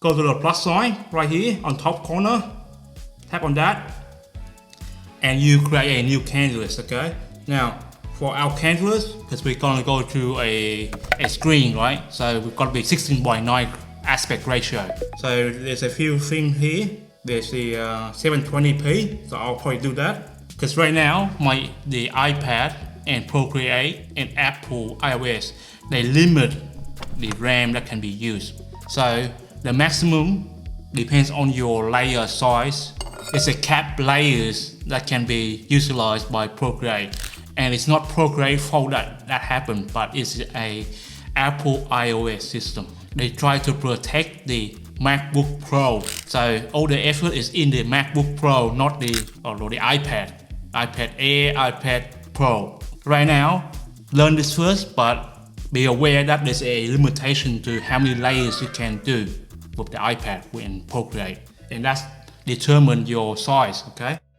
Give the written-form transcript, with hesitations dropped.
go to the plus sign right here on top corner, tap on that, and you create a new canvas, okay? Now, for our canvas, because we're gonna go to a screen, right? So we've got to be 16:9 aspect ratio. So there's a few things here. There's the 720p, so I'll probably do that. Because right now, the iPad and Procreate and Apple iOS, they limit the RAM that can be used. So the maximum depends on your layer size. It's a cap layers that can be utilized by Procreate. And it's not Procreate fault that happened, but it's a Apple iOS system. They try to protect the MacBook Pro. So all the effort is in the MacBook Pro, not the iPad. iPad Air, iPad Pro. Right now, learn this first, but be aware that there's a limitation to how many layers you can do with the iPad in Procreate. And that's determine your size, okay?